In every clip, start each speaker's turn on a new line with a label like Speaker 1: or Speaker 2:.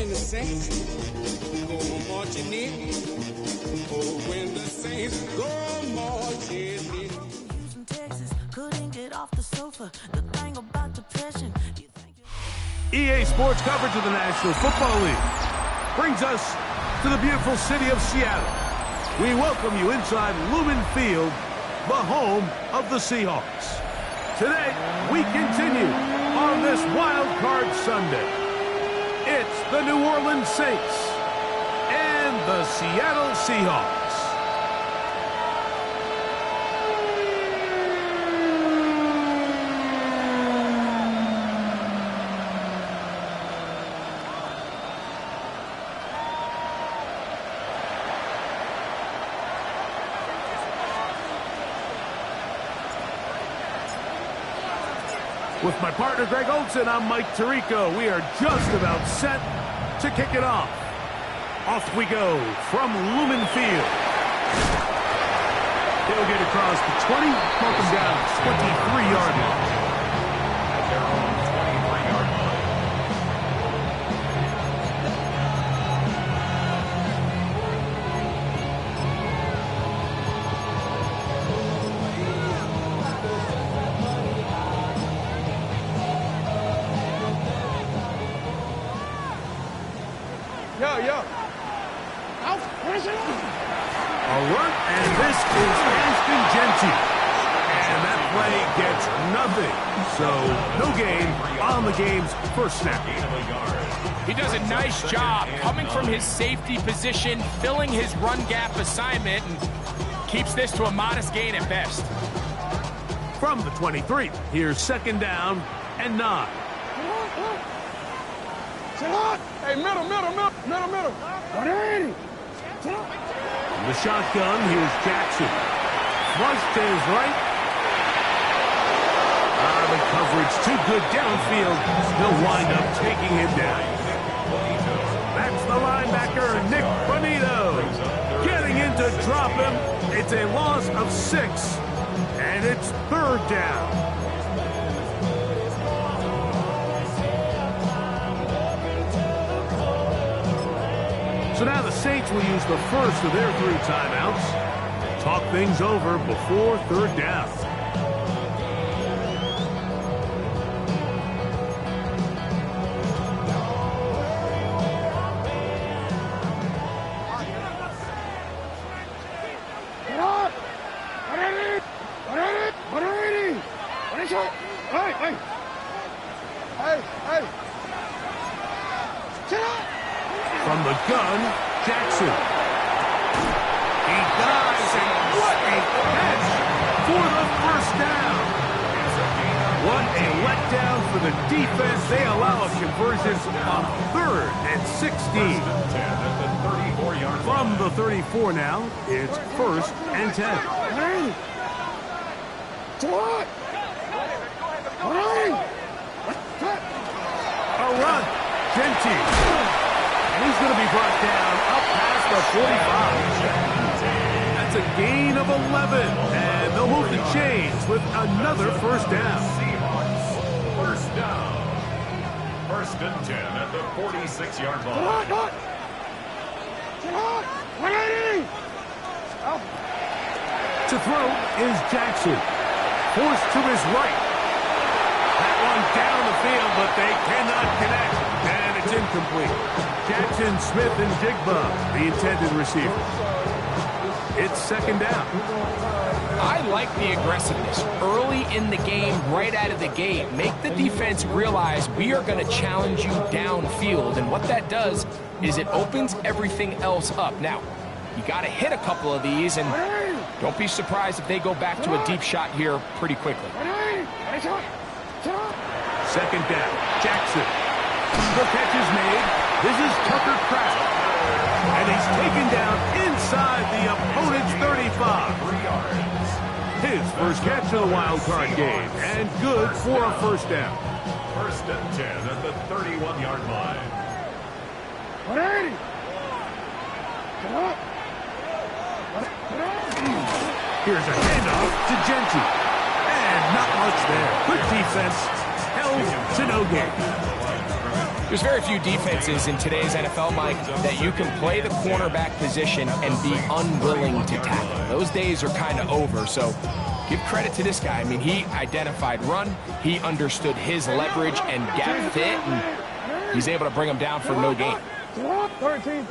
Speaker 1: when the saints go marching in. Oh, when the saints go marching in.
Speaker 2: Houston, Texas, couldn't get off the sofa. The thing about depression.
Speaker 3: EA Sports coverage of the National Football League brings us to the beautiful city of Seattle. We welcome you inside Lumen Field, the home of the Seahawks. Today, we continue on this Wild Card Sunday. It's the New Orleans Saints and the Seattle Seahawks. With my partner, Greg Olson, I'm Mike Tirico. We are just about set to kick it off. Off we go from Lumen Field. They'll get across the 20, bump them down 23-yard line. At their own 23-yard line. A run, and this is Ashton Genty. And that play gets nothing. So, no gain on the game's first snap.
Speaker 4: He does a nice job coming from his safety position, filling his run gap assignment, and keeps this to a modest gain at best.
Speaker 3: From the 23, here's second down and 9.
Speaker 5: Hey, middle. 180.
Speaker 3: The shotgun, here's Jackson. Flush to his right. The coverage too good downfield. He'll wind up taking him down. That's the linebacker, Nick Bonito. Getting in to drop him. It's a loss of 6. And it's third down. So now the Saints will use the first of their 3 timeouts. Talk things over before third down. From the gun, Jackson. He dives, and what a catch for the first down. What a letdown for the defense. They allow a conversion on 3rd and 16. From the 34 now, it's 1st and 10. A run, Genty. He's going to be brought down up past the 45. That's a gain of 11. And they'll move the chains with another first down.
Speaker 6: First down. 1st and 10 at the 46-yard line.
Speaker 3: To throw is Jackson. Forced to his right. That one down the field, but they cannot connect. And it's incomplete. Jackson, Smith, and Jigba, the intended receiver. It's second down.
Speaker 4: I like the aggressiveness early in the game, right out of the gate. Make the defense realize we are going to challenge you downfield, and what that does is it opens everything else up. Now, you got to hit a couple of these, and don't be surprised if they go back to a deep shot here pretty quickly.
Speaker 3: Second down, Jackson. The catch is made. This is Tucker Kraft. And he's taken down inside the opponent's 35. His first catch of the wild card game, and good for a first down.
Speaker 6: 1st and 10 at the 31-yard line.
Speaker 5: 180.
Speaker 3: Here's a handoff to Genty. And not much there. Good defense. Held to no gain.
Speaker 4: There's very few defenses in today's NFL, Mike, that you can play the cornerback position and be unwilling to tackle. Those days are kind of over, so give credit to this guy. I mean, he identified run, he understood his leverage and gap fit, and he's able to bring him down for no gain.
Speaker 5: 13.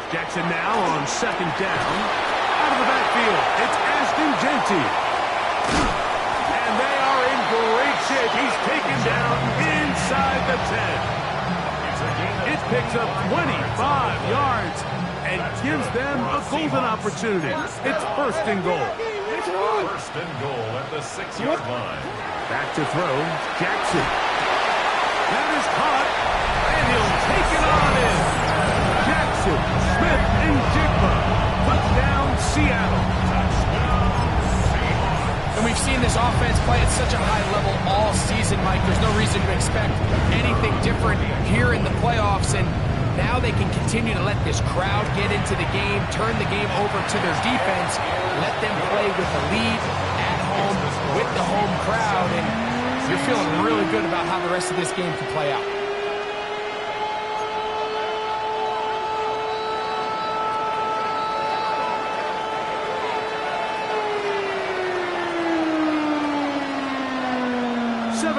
Speaker 3: Jackson now on second down. Out of the backfield, it's Ashton Genty. And they are in great shape. He's taken down inside the 10. It picks up 25 yards and gives them a golden opportunity. It's first and goal.
Speaker 6: First and goal at the 6-yard line.
Speaker 3: Back to throw, Jackson. That is caught, and he'll take it on in. Jackson, Smith, and Jigba. Touchdown, Seattle.
Speaker 4: And we've seen this offense play at such a high level all season, Mike. There's no reason to expect anything different here in the playoffs. And now they can continue to let this crowd get into the game, turn the game over to their defense, let them play with the lead at home with the home crowd. And you're feeling really good about how the rest of this game can play out.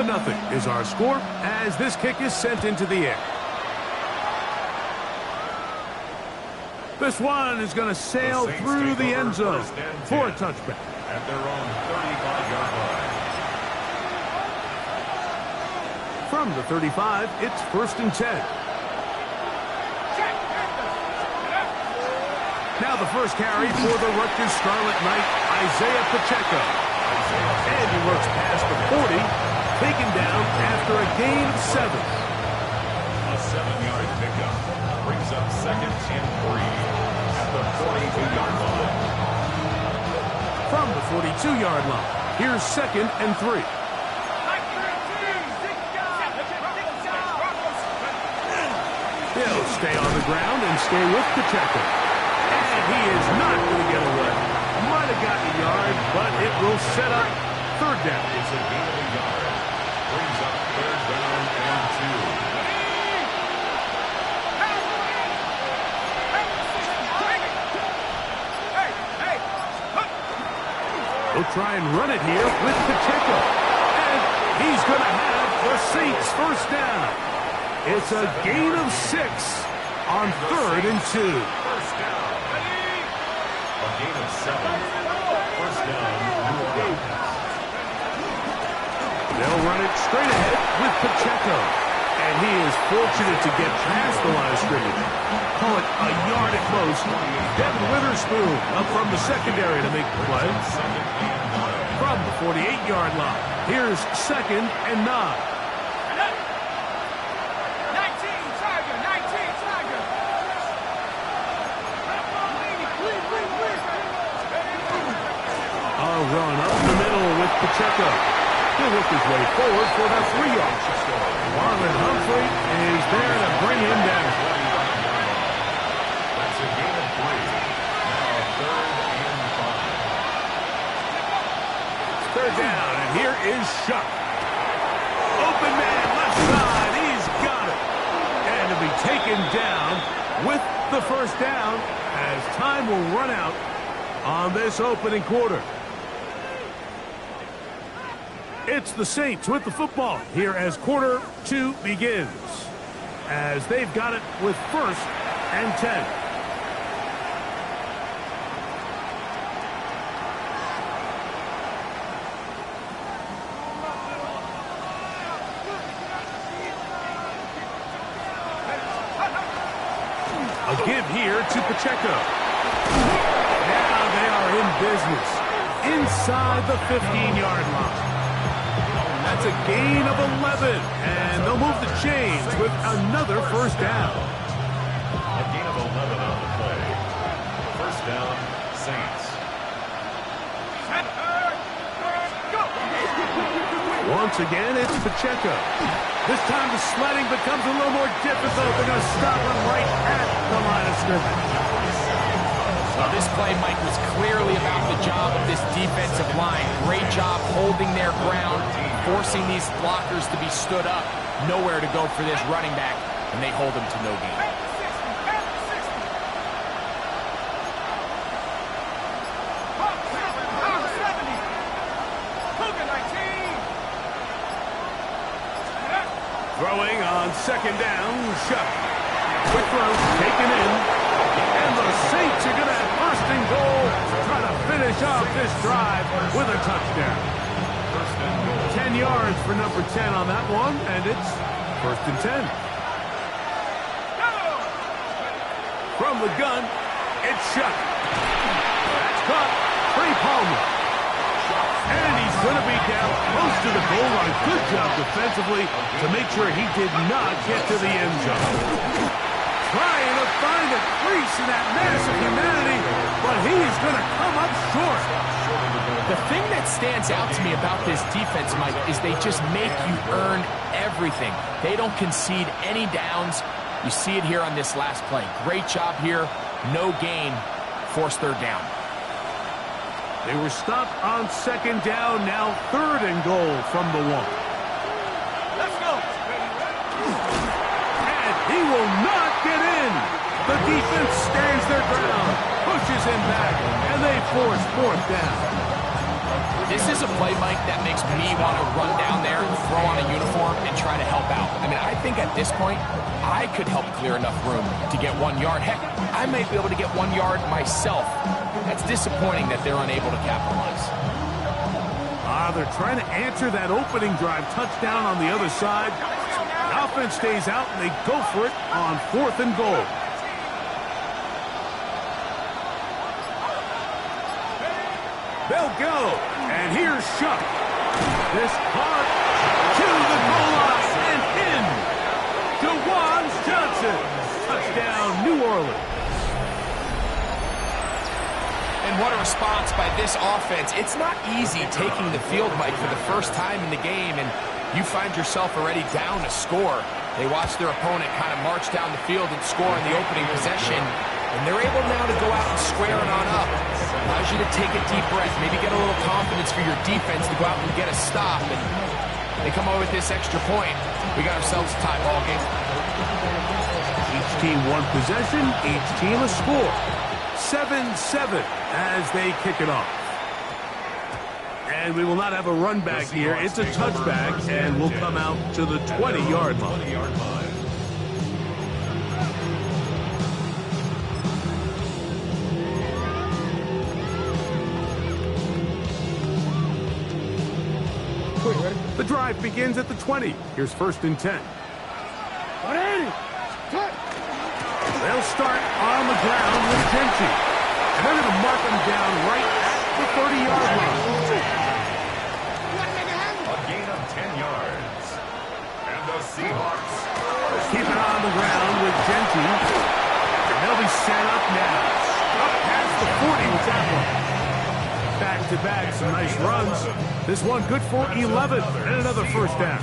Speaker 3: Nothing is our score as this kick is sent into the air. This one is going to sail through the end zone for a touchback.
Speaker 6: At their own 35-yard line.
Speaker 3: From the 35, it's first and 10. Now the first carry for the Rutgers Scarlet Knight, Isaiah Pacheco. And he works past the 40. Taken down after a gain of 7.
Speaker 6: A 7-yard pickup brings up second and 3 at the 42-yard line.
Speaker 3: From the 42-yard line, here's second and 3. He'll stay on the ground and stay with Pacheco. And he is not going to get away. Might have gotten a yard, but it will set up third down.
Speaker 6: It's a gain of a yard. Brings up third down and 2.
Speaker 3: He'll try and run it here with Pacheco. And he's going to have the Saints first down. It's a gain of 6 on third and 2.
Speaker 6: First down. A gain of 7. First down, New Orleans.
Speaker 3: They'll run it straight ahead with Pacheco. And he is fortunate to get past the line of scrimmage. Call it a yard at most. Devin Witherspoon up from the secondary to make the play. From the 48-yard line, here's second and 9.
Speaker 5: 19, Tiger.
Speaker 3: A run up the middle with Pacheco. He'll work his way forward for about 3 yards. Marlon Humphrey is there to bring him down.
Speaker 6: That's a gain of 3. Now third and 5.
Speaker 3: Third down, and here is Shuck. Open man, left side, he's got it. And to be taken down with the first down as time will run out on this opening quarter. It's the Saints with the football here as quarter 2 begins. As they've got it with first and 10. A give here to Pacheco. Now they are in business inside the 15-yard line. That's a gain of 11, and they'll move the chains with another first down.
Speaker 6: A gain of 11 on the play. First down, Saints.
Speaker 3: Once again, it's Pacheco. This time the sledding becomes a little more difficult. They're going to stop him right at the line of scrimmage.
Speaker 4: Well, this play, Mike, was clearly about the job of this defensive line. Great job holding their ground, forcing these blockers to be stood up. Nowhere to go for this running back, and they hold him to no gain.
Speaker 3: Throwing on second down, Shuck. Quick throw, taken in. And the Saints are going to have first and goal to try to finish off this drive with a touchdown. 10 yards for number 10 on that one, and it's first and 10. From the gun, it's Shuck. That's caught. Trey Palmer. And he's going to be down close to the goal line. Good job defensively to make sure he did not get to the end zone. Trying to find a crease in that mass of humanity, but he is going to come up short.
Speaker 4: The thing that stands out to me about this defense, Mike, is they just make you earn everything. They don't concede any downs. You see it here on this last play. Great job here. No gain. Forced third down.
Speaker 3: They were stopped on second down, now third and goal from the one.
Speaker 5: Let's go.
Speaker 3: And he will not get in. The defense stands their ground, pushes him back, and they force fourth down.
Speaker 4: This is a play, Mike, that makes me want to run down there, throw on a uniform, and try to help out. I mean, I think at this point, I could help clear enough room to get 1 yard. Heck, I might be able to get 1 yard myself. That's disappointing that they're unable to capitalize.
Speaker 3: They're trying to answer that opening drive touchdown on the other side. The offense stays out, and they go for it on fourth and goal. They'll go, and here's Shuck. This caught to the goal line and in. DeJuan Johnson. Touchdown, New Orleans.
Speaker 4: And what a response by this offense. It's not easy taking the field, Mike, for the first time in the game, and you find yourself already down a score. They watch their opponent kind of march down the field and score in the opening possession, and they're able now to go out and square it on up. Allows you to take a deep breath, maybe get a little confidence for your defense to go out and get a stop, and they come over with this extra point. We got ourselves a tie ball game.
Speaker 3: Each team one possession, each team a score. 7-7 as they kick it off. And we will not have a run back here. It's a touchback, and we'll come out to the 20-yard line. The drive begins at the 20. Here's first and 10.
Speaker 5: 180. Cut.
Speaker 3: They'll start on the ground with Genty. And they're going to mark him down right at the 30-yard line.
Speaker 6: A gain of 10 yards. And the Seahawks
Speaker 3: Keep it on the ground with Genty. And they'll be set up now. Up past the 40 with that one. Back-to-back, some nice runs. This one good for 11 and another first down.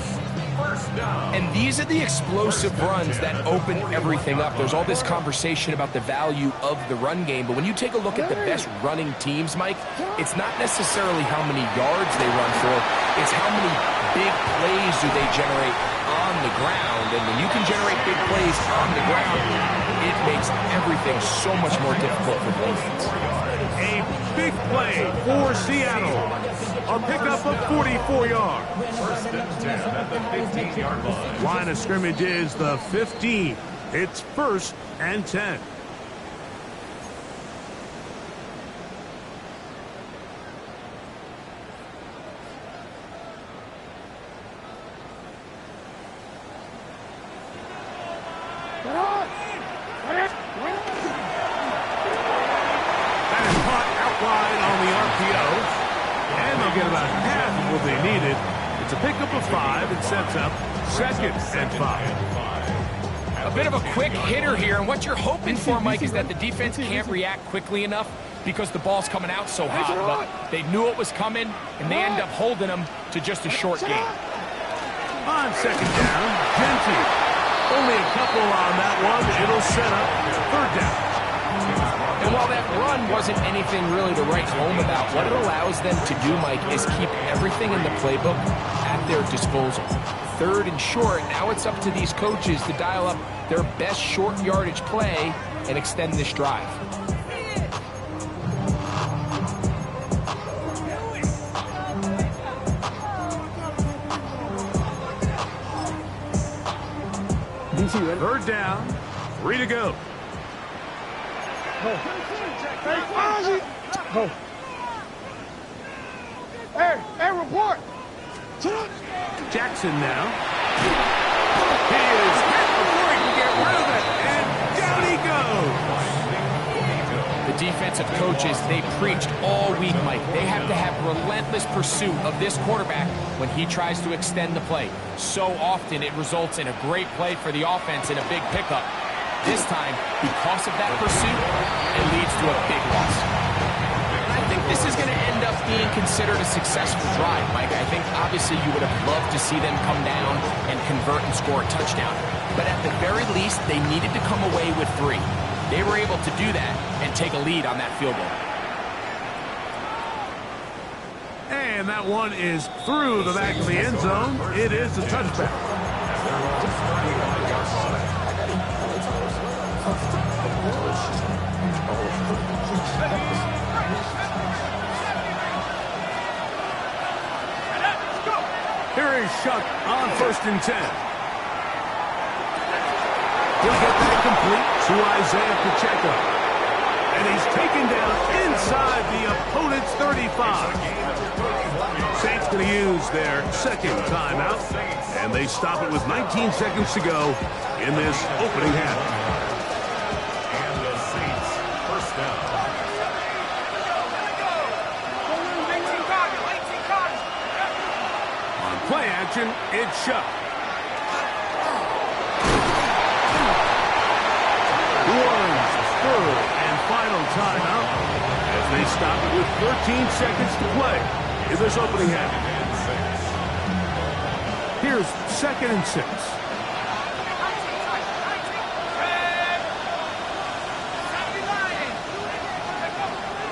Speaker 4: And these are the explosive runs that open everything up. There's all this conversation about the value of the run game, but when you take a look at the best running teams, Mike, it's not necessarily how many yards they run for, it's how many big plays do they generate on the ground. And when you can generate big plays on the ground, it makes everything so much more difficult for the defense.
Speaker 3: A big play for Seattle. A pickup of 44 yards.
Speaker 6: First and 10 at the 15-yard line.
Speaker 3: Line of scrimmage is the 15. It's first and 10. That is caught out wide on the RPO. And they'll get about half of what they needed. It's a pickup of 5 and sets up second and 5.
Speaker 4: A bit of a quick hitter here, and what you're hoping for, Mike, is that the defense can't react quickly enough because the ball's coming out so hot. But they knew it was coming, and they end up holding them to just a short gain.
Speaker 3: On second down, Genty. Only a couple on that one. It'll set up third down.
Speaker 4: And while that run run wasn't anything really to write home about. What it allows them to do, Mike, is keep everything in the playbook at their disposal. 3rd and short, now it's up to these coaches to dial up their best short yardage play and extend this drive.
Speaker 3: Third down, 3 to go.
Speaker 5: Hey, report.
Speaker 3: Jackson now. He is hit before he can get rid of it, and down he goes.
Speaker 4: The defensive coaches, they preached all week, Mike. They have to have relentless pursuit of this quarterback when he tries to extend the play. So often it results in a great play for the offense and a big pickup. This time, because of that pursuit, it leads to a big loss. And I think this is going to end up being considered a successful drive, Mike. I think obviously you would have loved to see them come down and convert and score a touchdown. But at the very least, they needed to come away with 3. They were able to do that and take a lead on that field goal.
Speaker 3: And that one is through the back of the end zone. It is a touchback. Here is Shuck on 1st and 10. He'll get that complete to Isaiah Pacheco. And he's taken down inside the opponent's 35. Saints going to use their 2nd timeout. And they stop it with 19 seconds to go in this opening half.
Speaker 6: And the Saints first down.
Speaker 3: On play action, it's Shuck. One's 3rd and final timeout as they stop it with 13 seconds to play in this opening half. Here's 2nd and 6.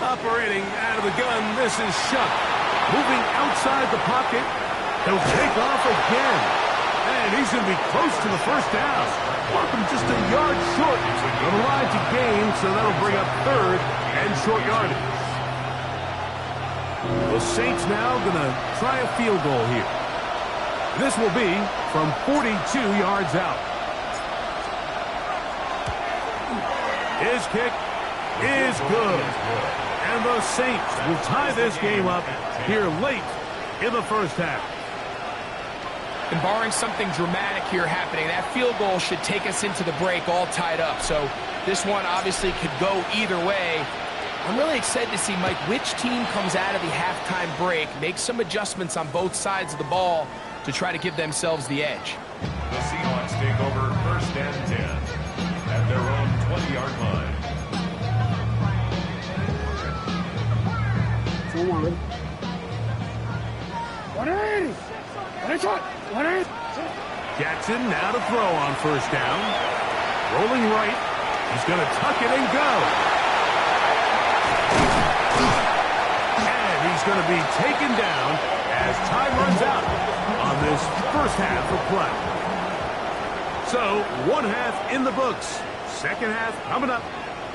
Speaker 3: Operating out of the gun, this is Shuck. Moving outside the pocket. He'll take off again. And he's going to be close to the 1st down. Welcome just a yard short of the line to gain, so that'll bring up 3rd and short yardage. The Saints now going to try a field goal here. This will be from 42 yards out. His kick is good. And the Saints will tie this game up here late in the 1st half.
Speaker 4: And barring something dramatic here happening, that field goal should take us into the break all tied up. So this one obviously could go either way. I'm really excited to see, Mike, which team comes out of the halftime break, make some adjustments on both sides of the ball to try to give themselves the edge.
Speaker 6: The Seahawks take over 1st and 10 at their own 20-yard line.
Speaker 3: Jackson now to throw on 1st down. Rolling right. He's going to tuck it and go. And he's going to be taken down as time runs out on this 1st half of play. So, 1 half in the books. 2nd half coming up.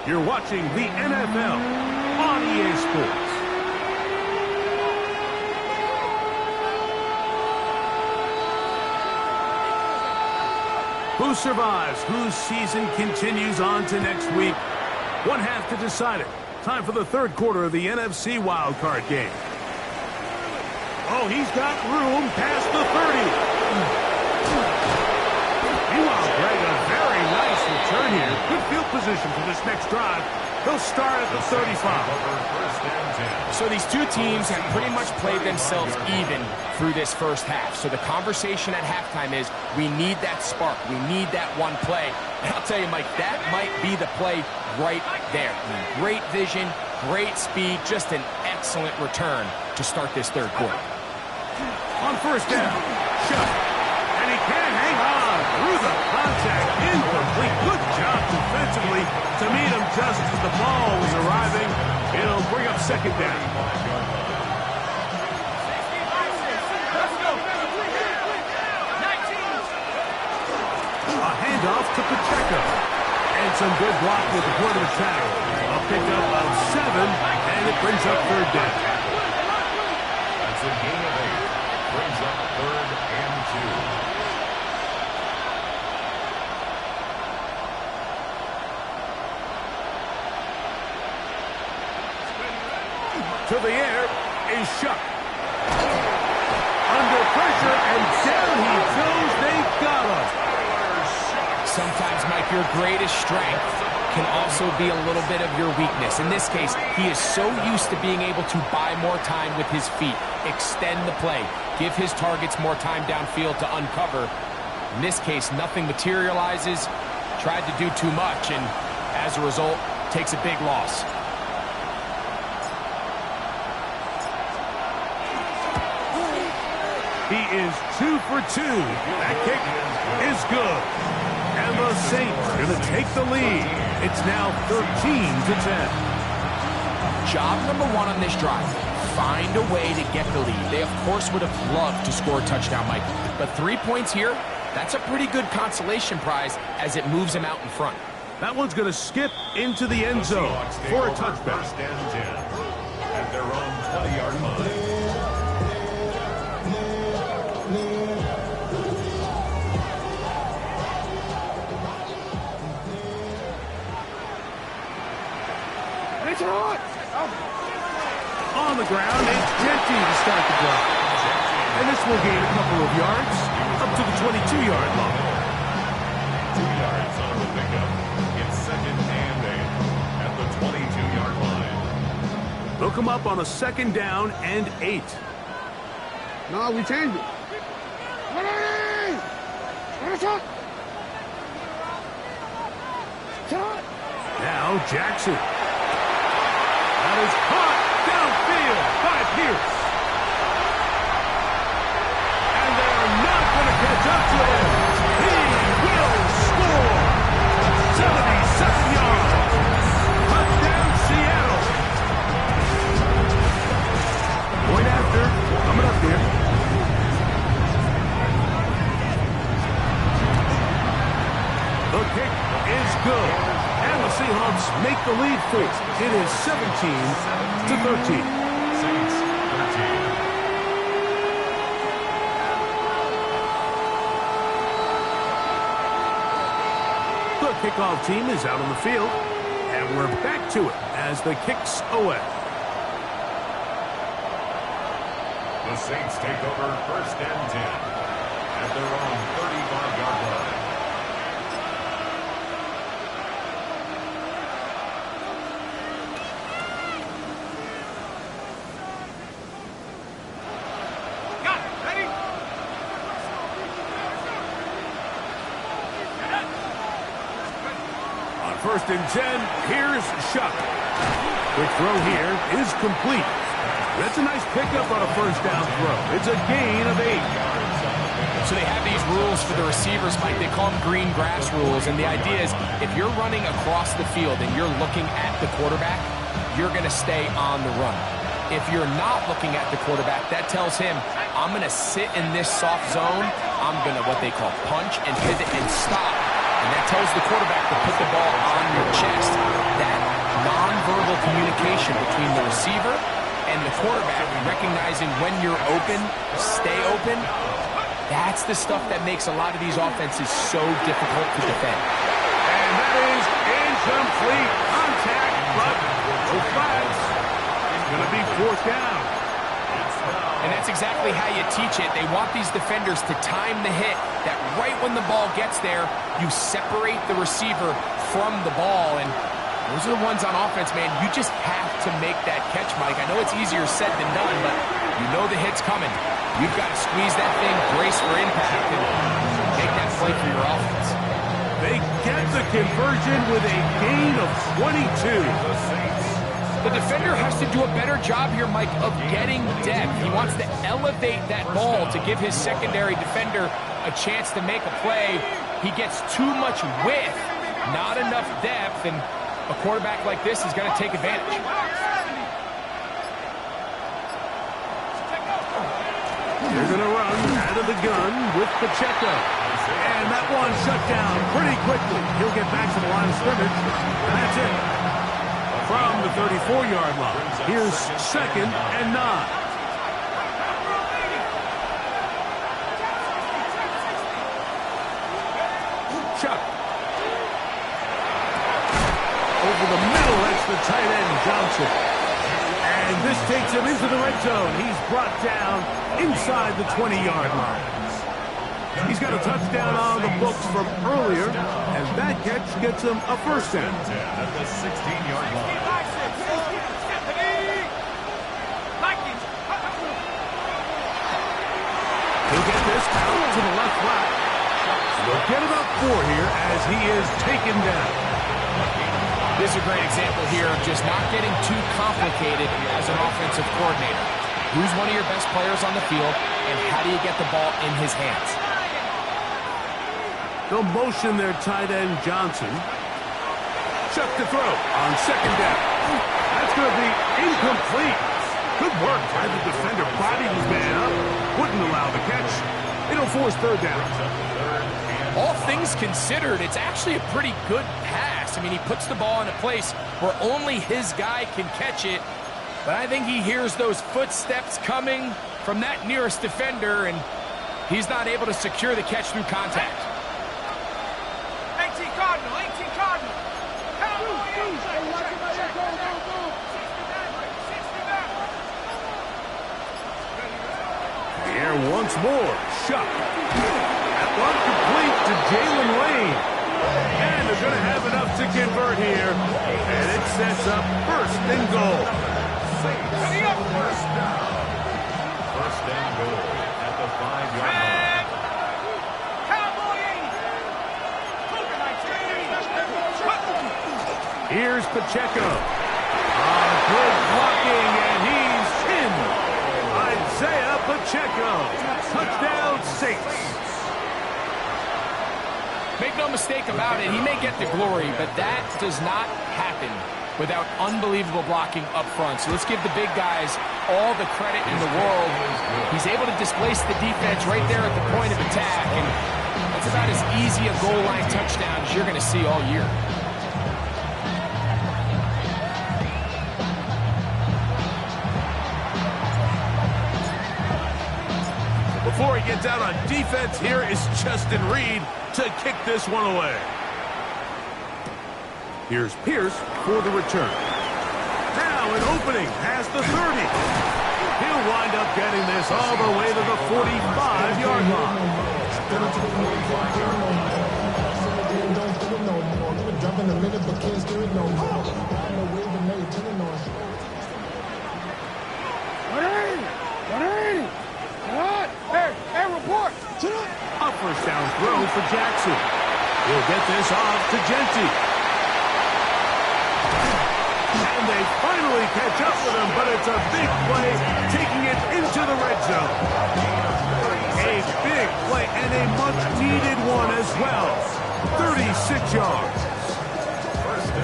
Speaker 3: You're watching the NFL on EA Sports. Who survives? Whose season continues on to next week? 1 half to decide it. Time for the 3rd quarter of the NFC wildcard game. Oh, he's got room past the 30. Meanwhile, Greg, a very nice return here. Good field position for this next drive. They'll start at the 35.
Speaker 4: So these two teams have pretty much played themselves even through this 1st half. So the conversation at halftime is, we need that spark. We need that one play. And I'll tell you, Mike, that might be the play right there. Great vision, great speed, just an excellent return to start this 3rd quarter.
Speaker 3: On 1st down, Shuck. And he can't hang on through the contact. Incomplete. Good job defensively to meet him just as the ball was arriving. second down. A handoff to Pacheco. And some good block with the point of attack. A pickup of 7, and it brings up third down.
Speaker 6: That's a gain of 8. Brings up 3rd and
Speaker 3: 2. To the air is Shuck. Under pressure, and down he goes. They've got him.
Speaker 4: Sometimes, Mike, your greatest strength can also be a little bit of your weakness. In this case, he is so used to being able to buy more time with his feet, extend the play, give his targets more time downfield to uncover. In this case, nothing materializes, tried to do too much, and as a result, takes a big loss.
Speaker 3: He is 2 for 2. That kick is good. And the Saints are going to take the lead. It's now 13-10.
Speaker 4: Job number 1 on this drive, find a way to get the lead. They, of course, would have loved to score a touchdown, Mike. But 3 points here, that's a pretty good consolation prize as it moves him out in front.
Speaker 3: That one's going to skip into the end zone for a touchback.
Speaker 6: 1st and 10 at their own 20-yard line.
Speaker 3: On the ground, it's Genty to start the drive. And this will gain a couple of yards up to the 22-yard line.
Speaker 6: 2 yards on the pickup. It's 2nd and 8 at the 22-yard line.
Speaker 3: They'll come up on a 2nd down and 8.
Speaker 5: No, we changed it.
Speaker 3: Now Jackson. That is caught downfield by Pierce. And they are not going to catch up to him. He will score. 77 yards. Touchdown, Seattle. Point after. Coming up here. The kick is good. And the Seahawks make the lead 4. It is 17-13.
Speaker 6: Saints 13.
Speaker 3: The kickoff team is out on the field. And we're back to it as the kick's away.
Speaker 6: The Saints take over 1st and 10 at their own 35-yard line.
Speaker 3: On 1st and 10, here's Shuck. The throw here is complete. That's a nice pickup on a 1st down throw. It's a gain of 8.
Speaker 4: So they have these rules for the receivers, Mike. They call them green grass rules. And the idea is if you're running across the field and you're looking at the quarterback, you're going to stay on the run. If you're not looking at the quarterback, that tells him, I'm going to sit in this soft zone. I'm going to what they call punch and pivot and stop. And that tells the quarterback to put the ball on your chest. That nonverbal communication between the receiver and the quarterback, recognizing when you're open, stay open, that's the stuff that makes a lot of these offenses so difficult to defend.
Speaker 3: And that is incomplete contact, but no flags. It's going to be 4th down.
Speaker 4: And that's exactly how you teach it. They want these defenders to time the hit, that right when the ball gets there, you separate the receiver from the ball. And those are the ones on offense, man. You just have to make that catch, Mike. I know it's easier said than done, but you know the hit's coming. You've got to squeeze that thing, brace for impact, and make that play for your offense.
Speaker 3: They get the conversion with a gain of 22.
Speaker 4: The defender has to do a better job here, Mike, of getting depth. He wants to elevate that ball to give his secondary defender a chance to make a play. He gets too much width, not enough depth, and a quarterback like this is going to take advantage.
Speaker 3: They're going to run out of the gun with Pacheco. And that one shut down pretty quickly. He'll get back to the line of scrimmage, and that's it. From the 34-yard line, here's 2nd and 9. Chuck. Over the middle, that's the tight end, Johnson. And this takes him into the red zone. He's brought down inside the 20-yard line. He's got a touchdown on the books from earlier, and that catch gets him a first down.
Speaker 6: At the 16-yard line.
Speaker 3: He'll get this out to the left flat. He'll get about 4 here as he is taken down.
Speaker 4: This is a great example here of just not getting too complicated as an offensive coordinator. Who's one of your best players on the field, and how do you get the ball in his hands?
Speaker 3: They'll motion their tight end, Johnson. Chuck to throw on 2nd down. That's going to be incomplete. Good work by the defender. Bodied his man up. Wouldn't allow the catch. It'll force 3rd down.
Speaker 4: All things considered, it's actually a pretty good pass. I mean, he puts the ball in a place where only his guy can catch it. But I think he hears those footsteps coming from that nearest defender, and he's not able to secure the catch through contact.
Speaker 7: 18 Cardinal, 18 Cardinal.
Speaker 3: The air once more. Shuck. That one complete to Jalen Lane. And they're going to have enough to convert here. And it sets up 1st and goal.
Speaker 6: First down goal at the 5-yard line.
Speaker 3: Here's Pacheco. Good blocking, and he's pinned. Isaiah Pacheco. Touchdown, Saints.
Speaker 4: Make no mistake about it, he may get the glory, but that does not happen without unbelievable blocking up front. So let's give the big guys all the credit in the world. He's able to displace the defense right there at the point of attack, and that's about as easy a goal line touchdown as you're going to see all year.
Speaker 3: Before he gets out on defense, here is Justin Reed to kick this one away. Here's Pierce for the return. Now an opening past the 30. He'll wind up getting this all the way to the 45-yard line. A first down throw for Jackson. He'll get this off to Genty. And they finally catch up with him, but it's a big play, taking it into the red zone. A big play and a much-needed one as well. 36 yards.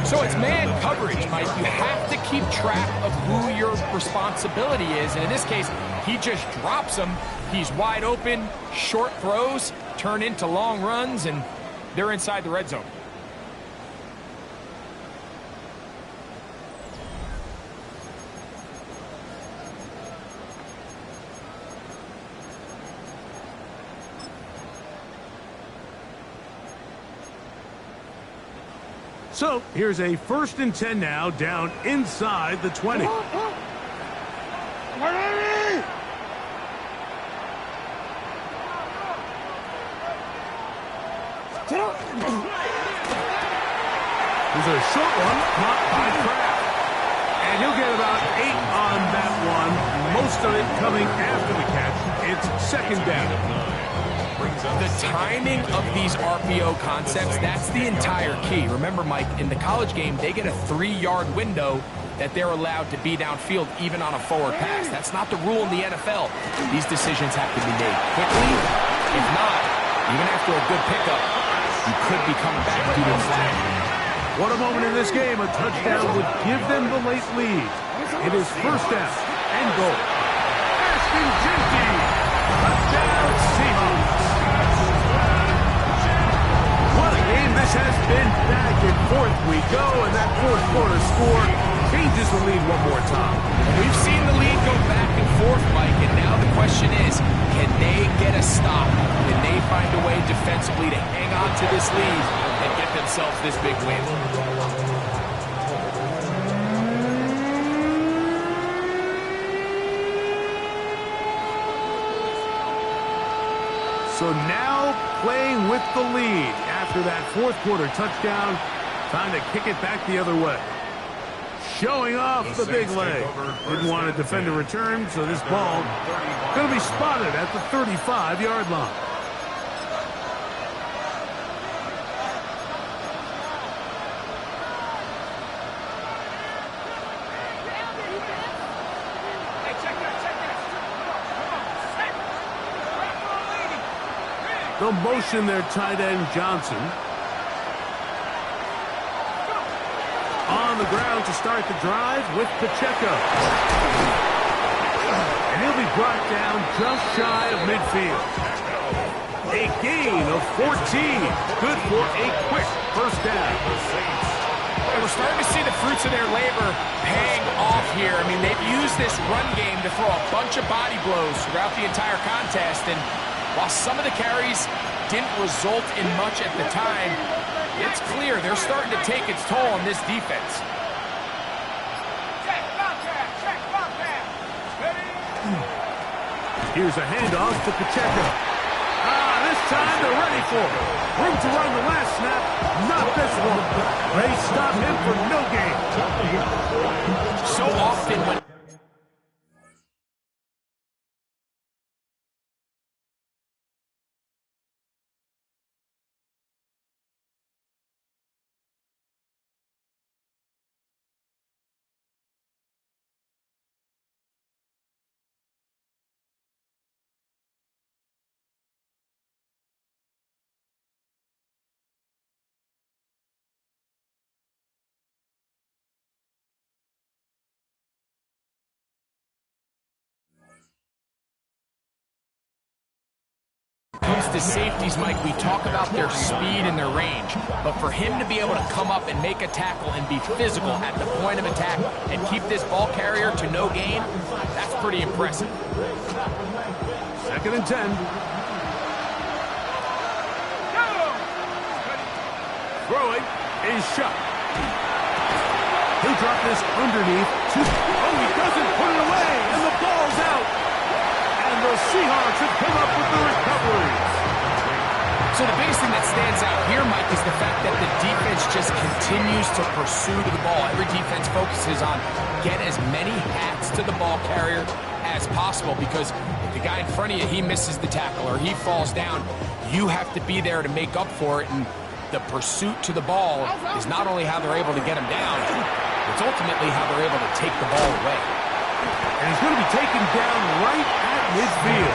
Speaker 4: So it's man coverage, Mike. You have to keep track of who your responsibility is. And in this case, he just drops him. He's wide open. Short throws turn into long runs, and they're inside the red zone.
Speaker 3: So here's a 1st and 10 now, down inside the 20. There's a short one caught by Kraft. And he'll get about 8 on that one, most of it coming after the catch. It's 2nd down.
Speaker 4: The timing of these RPO concepts, that's the entire key. Remember, Mike, in the college game, they get a 3-yard window that they're allowed to be downfield even on a forward pass. That's not the rule in the NFL. These decisions have to be made quickly. If not, even after a good pickup, you could be coming back due to a flag.
Speaker 3: What a moment in this game. A touchdown would give them the late lead. It is 1st down and goal. Ashton Genty. This has been back and forth we go, and that fourth quarter score changes the lead one more time.
Speaker 4: We've seen the lead go back and forth, Mike, and now the question is, can they get a stop? Can they find a way defensively to hang on to this lead and get themselves this big win?
Speaker 3: So now playing with the lead after that fourth quarter touchdown. Time to kick it back the other way. Showing off the big leg. Didn't want to defend a return, so this ball going to be spotted at the 35-yard line. They'll motion their tight end, Johnson. On the ground to start the drive with Pacheco. And he'll be brought down just shy of midfield. A gain of 14. Good for a quick first down.
Speaker 4: And we're starting to see the fruits of their labor paying off here. I mean, they've used this run game to throw a bunch of body blows throughout the entire contest, and while some of the carries didn't result in much at the time, it's clear they're starting to take its toll on this defense.
Speaker 3: Here's a handoff to Pacheco. This time they're ready for it. Room to run the last snap. Not this one. They stop him for no gain.
Speaker 4: So often when comes to safeties, Mike, we talk about their speed and their range, but for him to be able to come up and make a tackle and be physical at the point of attack and keep this ball carrier to no gain, that's pretty impressive.
Speaker 3: 2nd and 10. Throwing is shot. He'll drop this underneath. He doesn't put it away, and the ball's out. And the Seahawks have come up with the recovery.
Speaker 4: So the biggest thing that stands out here, Mike, is the fact that the defense just continues to pursue the ball. Every defense focuses on get as many hats to the ball carrier as possible, because if the guy in front of you, he misses the tackle or he falls down, you have to be there to make up for it. And the pursuit to the ball is not only how they're able to get him down, it's ultimately how they're able to take the ball away.
Speaker 3: And he's going to be taken down right at midfield.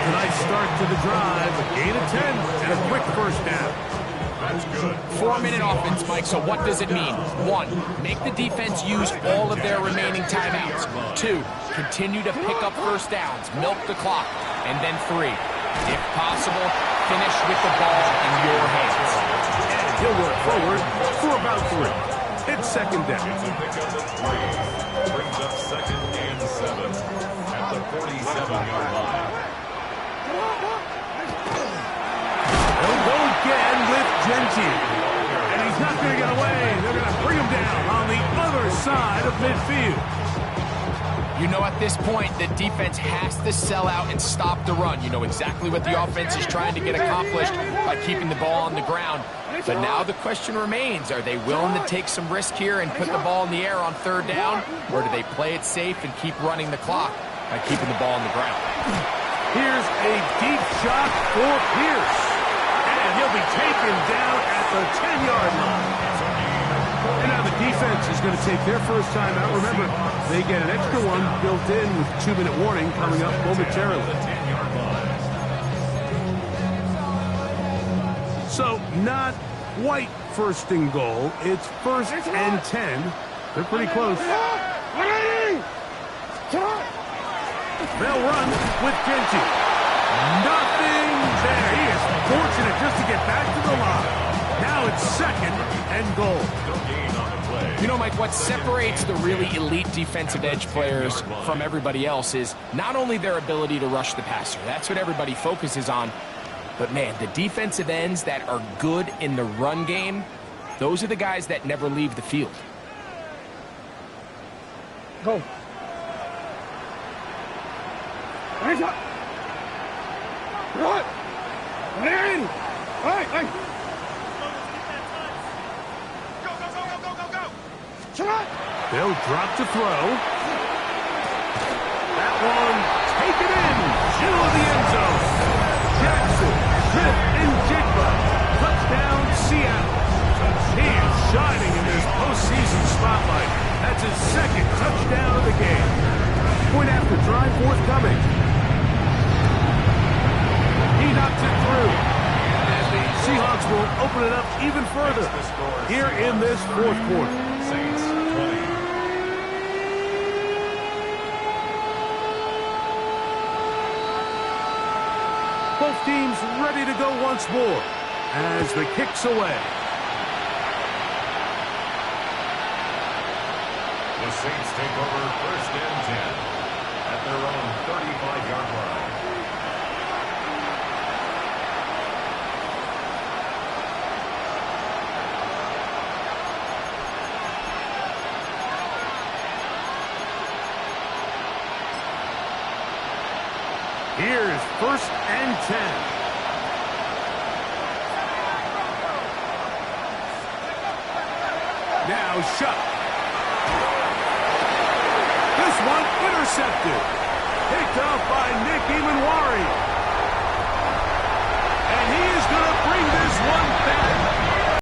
Speaker 3: Tonight's start to the drive, a gain of 10 and a quick first down.
Speaker 6: That's good.
Speaker 4: 4-minute offense, Mike, so what does it mean? 1, make the defense use all of their remaining timeouts. 2, continue to pick up first downs, milk the clock. And then 3, if possible, finish with the ball in your hands.
Speaker 3: And he'll work forward for about 3. It's 2nd down.
Speaker 6: Brings up 2nd and 7 at the 47-yard line.
Speaker 3: He'll go again with Gentile. And he's not going to get away. They're going to bring him down on the other side of midfield.
Speaker 4: You know, at this point, the defense has to sell out and stop the run. You know exactly what the offense is trying to get accomplished by keeping the ball on the ground. But now the question remains, are they willing to take some risk here and put the ball in the air on 3rd down? Or do they play it safe and keep running the clock by keeping the ball on the ground?
Speaker 3: Here's a deep shot for Pierce. And he'll be taken down at the 10-yard line. And now the defense is going to take their first time out. Remember, they get an extra one built in with 2-minute warning coming up momentarily. So not quite 1st and goal. It's 1st and 10. They're pretty close. They'll run with Gentile. Nothing there. He is fortunate just to get back to the line. Now it's 2nd and goal.
Speaker 6: No gain on the play.
Speaker 4: You know, Mike, what separates the really elite defensive edge players from everybody else is not only their ability to rush the passer. That's what everybody focuses on. But, man, the defensive ends that are good in the run game, those are the guys that never leave the field.
Speaker 5: Go. Hands up. Right. In. Hey. Shot.
Speaker 3: They'll drop to throw. That one taken in. Middle of the end zone. Jackson, Smith, and Jigba. Touchdown, Seattle. He is shining in this postseason spotlight. That's his 2nd touchdown of the game. Point after drive forthcoming. He knocks it through. And the Seahawks will open it up even further here in this 4th quarter.
Speaker 6: Saints 20.
Speaker 3: Both teams ready to go once more as the kick's away.
Speaker 6: The Saints take over 1st and 10 at their own 35-yard line.
Speaker 3: Here's 1st and 10. Now Shuck. This one intercepted. Picked off by Nick Emanwari.